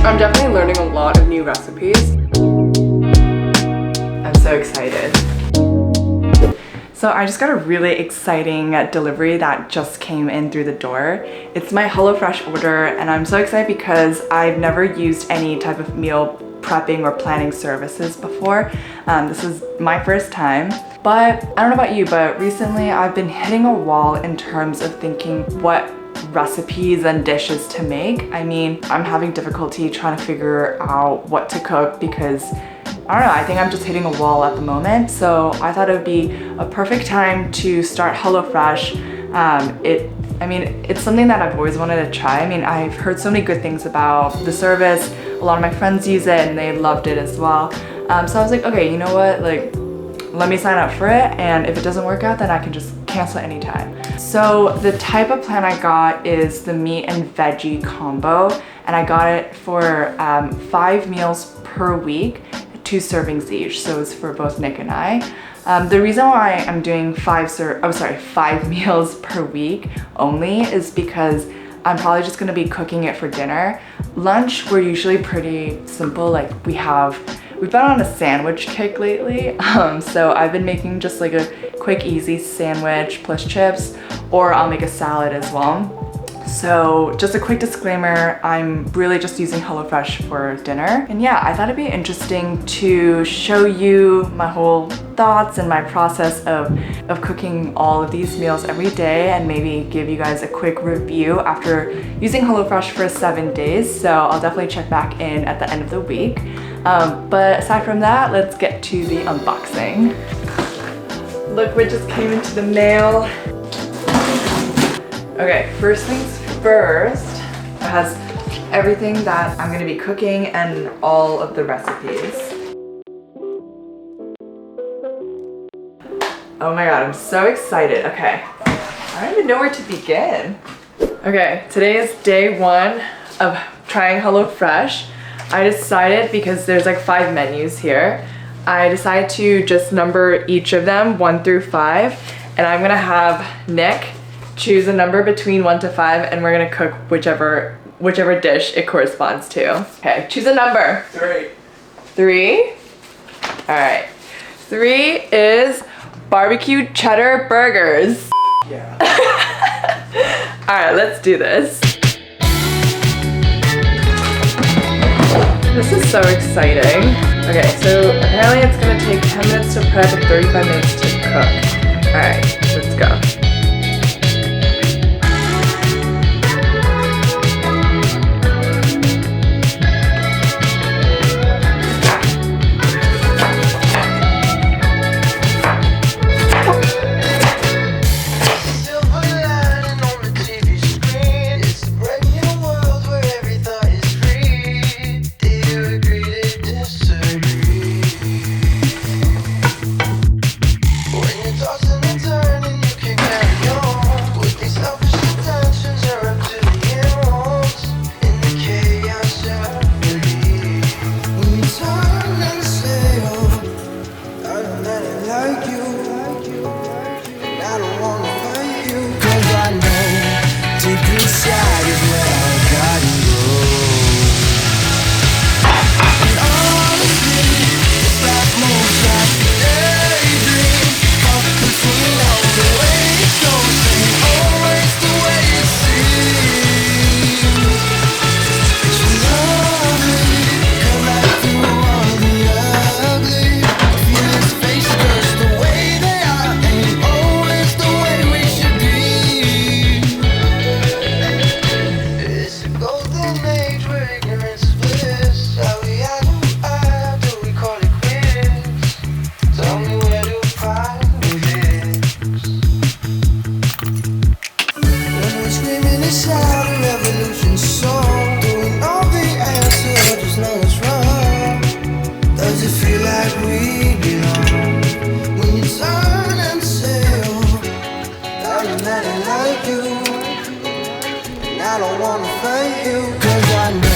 I'm definitely learning a lot of new recipes. I'm so excited. So I just got a really exciting delivery that just came in through the door. It's my HelloFresh order, and I'm so excited because I've never used any type of meal prepping or planning services before. This is my first time. But I don't know about you, but recently I've been hitting a wall in terms of thinking what recipes and dishes to make. I mean, I'm having difficulty trying to figure out what to cook because I don't know, I think I'm just hitting a wall at the moment. So I thought it would be a perfect time to start HelloFresh. It's something that I've always wanted to try. I mean, I've heard so many good things about the service. A lot of my friends use it and they loved it as well. So I was like, okay, you know what? Like, let me sign up for it. And if it doesn't work out, then I can just cancel anytime. So the type of plan I got is the meat and veggie combo. And I got it for 5 meals per week. 2 servings each, so it's for both Nick and I. The reason why I'm doing 5 meals per week only is because I'm probably just gonna be cooking it for dinner. Lunch, we're usually pretty simple. Like we've been on a sandwich kick lately. So I've been making just like a quick, easy sandwich plus chips, or I'll make a salad as well. So just a quick disclaimer, I'm really just using HelloFresh for dinner. And yeah, I thought it'd be interesting to show you my whole thoughts and my process of cooking all of these meals every day, and maybe give you guys a quick review after using HelloFresh for 7 days. So I'll definitely check back in at the end of the week. But aside from that, let's get to the unboxing. Look what just came into the mail. Okay, first things first, it has everything that I'm gonna be cooking and all of the recipes. Oh my god, I'm so excited. Okay, I don't even know where to begin. Okay, today is day 1 of trying HelloFresh. I decided, because there's like 5 menus here, I decided to just number each of them 1 through 5, and I'm gonna have Nick choose a number between 1 to 5, and we're gonna cook whichever dish it corresponds to. Okay, choose a number. 3. 3? All right. 3 is BBQ Cheddar Burgers. Yeah. All right, let's do this. This is so exciting. Okay, so apparently it's gonna take 10 minutes to prep and 35 minutes to cook. All right, let's go.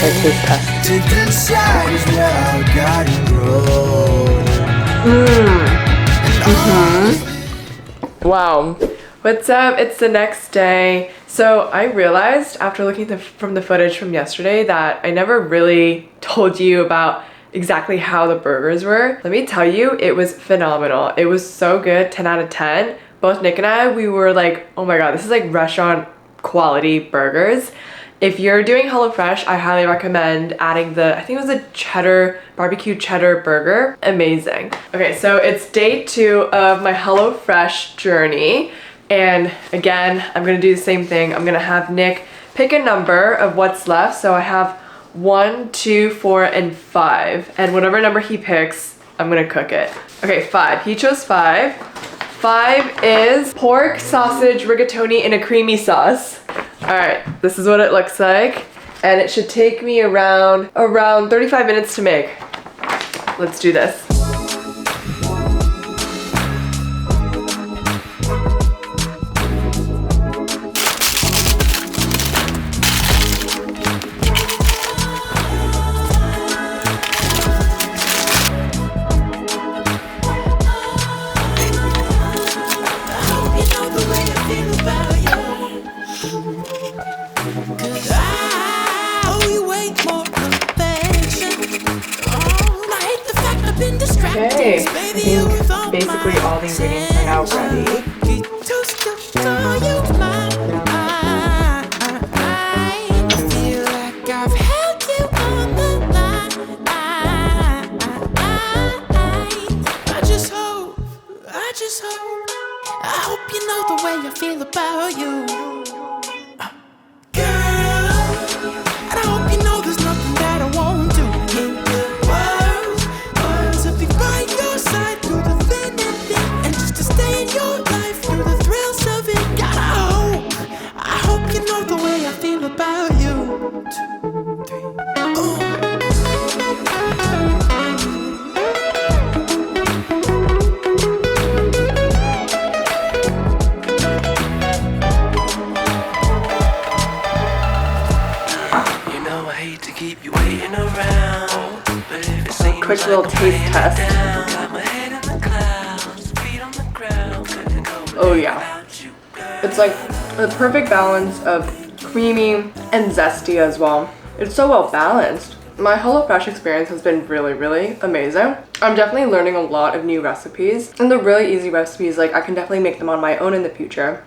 It's his test. Deep inside is where I gotta grow. Wow. What's up? It's the next day. So I realized after looking from the footage from yesterday that I never really told you about exactly how the burgers were. Let me tell you, it was phenomenal. It was so good, 10 out of 10. Both Nick and I, we were like, oh my god, this is like restaurant quality burgers. If you're doing HelloFresh, I highly recommend adding the, I think it was a BBQ Cheddar Burger. Amazing. Okay, so it's day 2 of my HelloFresh journey. And again, I'm gonna do the same thing. I'm gonna have Nick pick a number of what's left. So I have 1, 2, 4, and 5. And whatever number he picks, I'm gonna cook it. Okay, 5. He chose 5. 5 is pork sausage rigatoni in a creamy sauce. All right, this is what it looks like. And it should take me around 35 minutes to make. Let's do this. Okay, I think basically all the ingredients are now ready. I hope you know the way I feel about you. Quick little taste test. Oh yeah. It's like the perfect balance of creamy and zesty as well. It's so well balanced. My HelloFresh experience has been really, really amazing. I'm definitely learning a lot of new recipes, and they're really easy recipes. Like, I can definitely make them on my own in the future.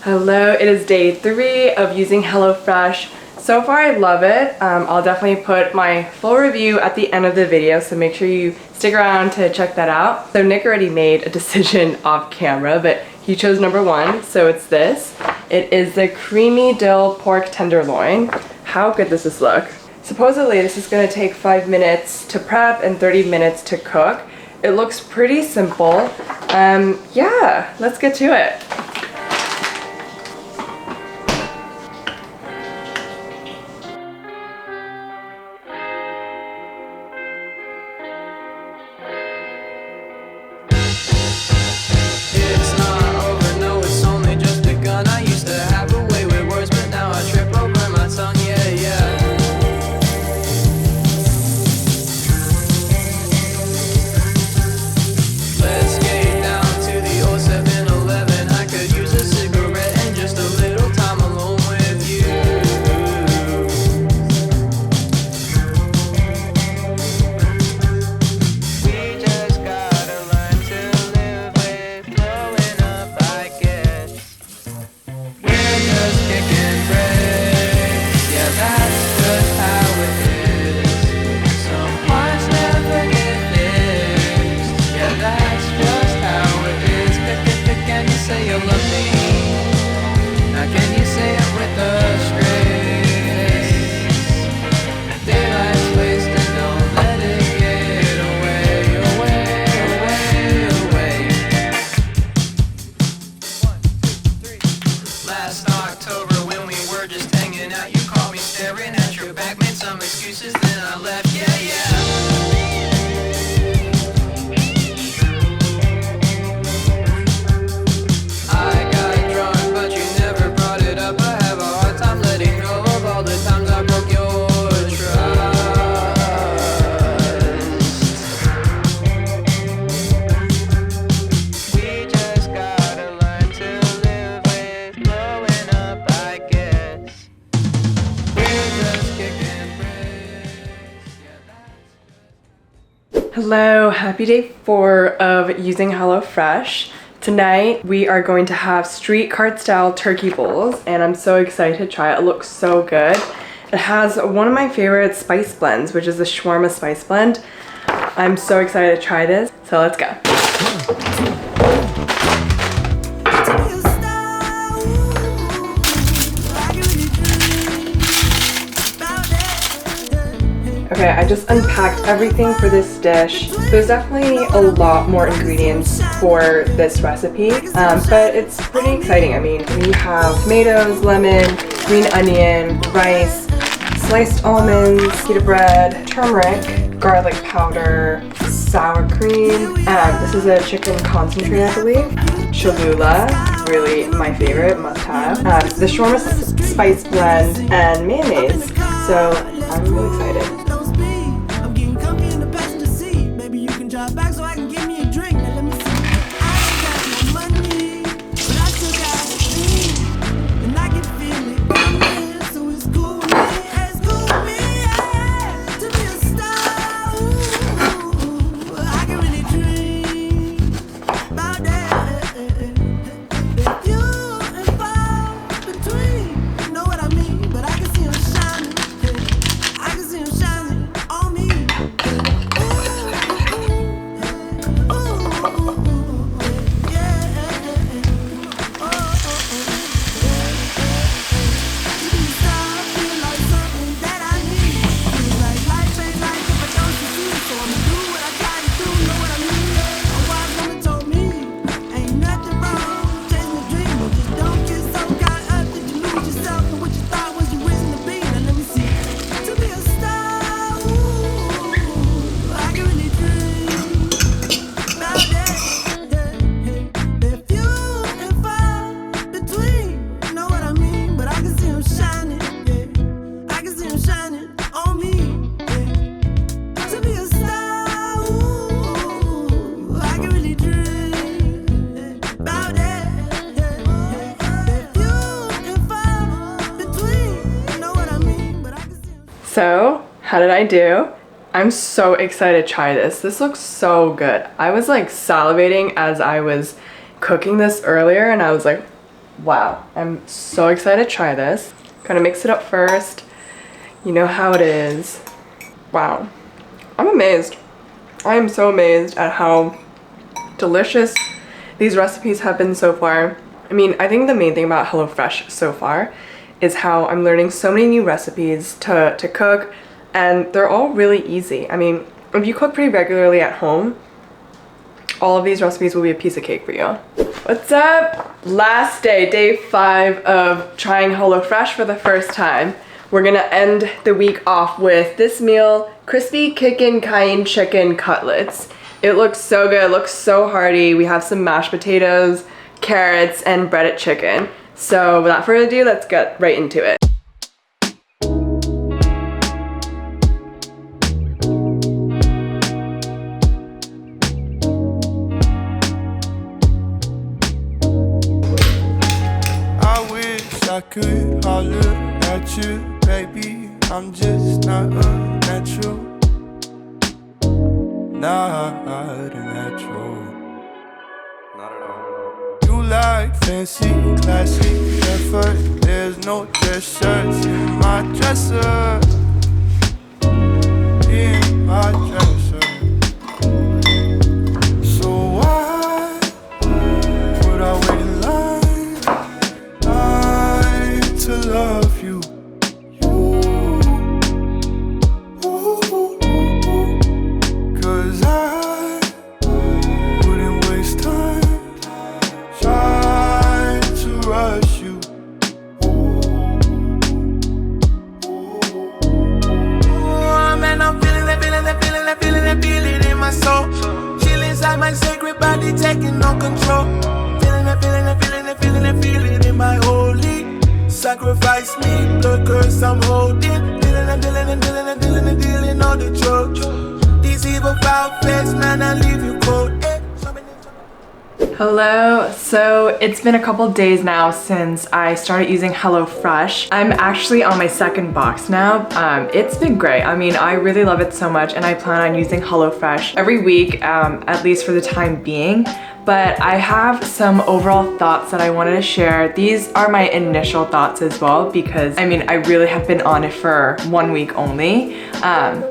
Hello, it is day 3 of using HelloFresh. So far, I love it. I'll definitely put my full review at the end of the video, so make sure you stick around to check that out. So Nick already made a decision off camera, but he chose number 1, so it's this. It is the creamy dill pork tenderloin. How good does this look? Supposedly, this is gonna take 5 minutes to prep and 30 minutes to cook. It looks pretty simple. Yeah, let's get to it. Hello, happy day 4 of using HelloFresh. Tonight we are going to have street cart style turkey bowls and I'm so excited to try it. It looks so good. It has one of my favorite spice blends, which is the shawarma spice blend. I'm so excited to try this, so let's go. Okay, I just unpacked everything for this dish. There's definitely a lot more ingredients for this recipe, but it's pretty exciting. I mean, we have tomatoes, lemon, green onion, rice, sliced almonds, pita bread, turmeric, garlic powder, sour cream. This is a chicken concentrate, I believe. Cholula, really my favorite, must have. The shawarma spice blend and mayonnaise. So I'm really excited. So, how did I do? I'm so excited to try this. This looks so good. I was like salivating as I was cooking this earlier and I was like, wow, I'm so excited to try this. Gonna mix it up first. You know how it is. Wow, I'm amazed. I am so amazed at how delicious these recipes have been so far. I mean, I think the main thing about HelloFresh so far is how I'm learning so many new recipes to cook, and they're all really easy. I mean, if you cook pretty regularly at home, all of these recipes will be a piece of cake for you. What's up? Last day, day 5 of trying HelloFresh for the first time. We're gonna end the week off with this meal, crispy kickin' cayenne chicken cutlets. It looks so good, it looks so hearty. We have some mashed potatoes, carrots, and breaded chicken. So without further ado, let's get right into it. I wish I could holler at you, baby. I'm just not unnatural. Not unnatural. Not at all. You like fancy, classy effort. There's no dress shirts in my dresser. In my dresser. So why would I wait in line to love you? Cause I wouldn't waste time trying to rush you. Oh man, I'm feeling it in my soul. Chill inside my sacred body, taking no control. Feeling it in my holy. Sacrifice me, the curse I'm holding. Dealing all the drugs. These evil foul face, man, I leave you cold. Hello. So it's been a couple days now since I started using HelloFresh. I'm actually on my second box now. It's been great. I mean, I really love it so much and I plan on using HelloFresh every week, at least for the time being. But I have some overall thoughts that I wanted to share. These are my initial thoughts as well because I mean, I really have been on it for 1 week only.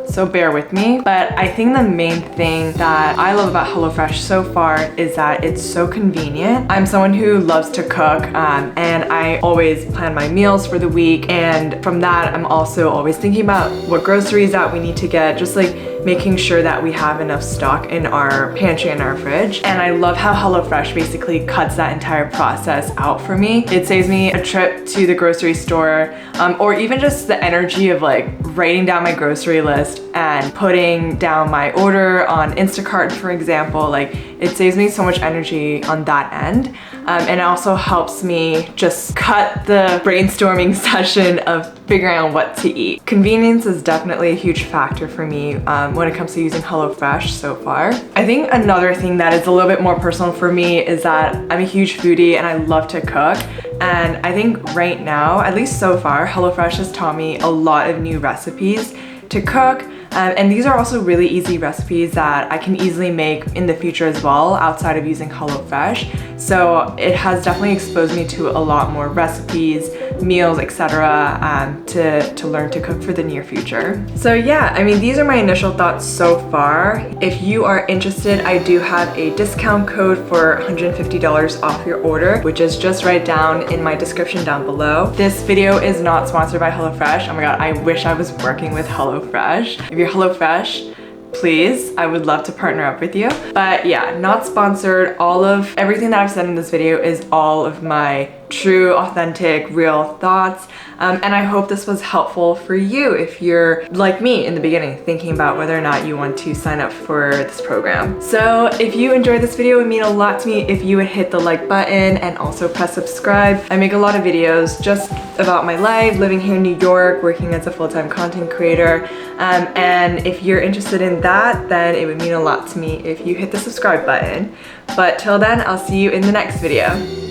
So bear with me. But I think the main thing that I love about HelloFresh so far is that it's so convenient. I'm someone who loves to cook and I always plan my meals for the week. And from that, I'm also always thinking about what groceries that we need to get, just like making sure that we have enough stock in our pantry and our fridge. And I love how HelloFresh basically cuts that entire process out for me. It saves me a trip to the grocery store or even just the energy of like writing down my grocery list and putting down my order on Instacart, for example. Like it saves me so much energy on that end. And it also helps me just cut the brainstorming session of figuring out what to eat. Convenience is definitely a huge factor for me when it comes to using HelloFresh so far. I think another thing that is a little bit more personal for me is that I'm a huge foodie and I love to cook. And I think right now, at least so far, HelloFresh has taught me a lot of new recipes to cook. And these are also really easy recipes that I can easily make in the future as well outside of using HelloFresh. So it has definitely exposed me to a lot more recipes, meals, etc. To learn to cook for the near future. So yeah, I mean, these are my initial thoughts so far. If you are interested, I do have a discount code for $150 off your order, which is just right down in my description down below. This video is not sponsored by HelloFresh. Oh my god, I wish I was working with HelloFresh. If you're HelloFresh, please, I would love to partner up with you. But yeah, not sponsored. Everything that I've said in this video is all of my true, authentic, real thoughts. And I hope this was helpful for you if you're like me in the beginning, thinking about whether or not you want to sign up for this program. So if you enjoyed this video, it would mean a lot to me if you would hit the like button and also press subscribe. I make a lot of videos just about my life, living here in New York, working as a full-time content creator. And if you're interested in that, then it would mean a lot to me if you hit the subscribe button. But till then, I'll see you in the next video.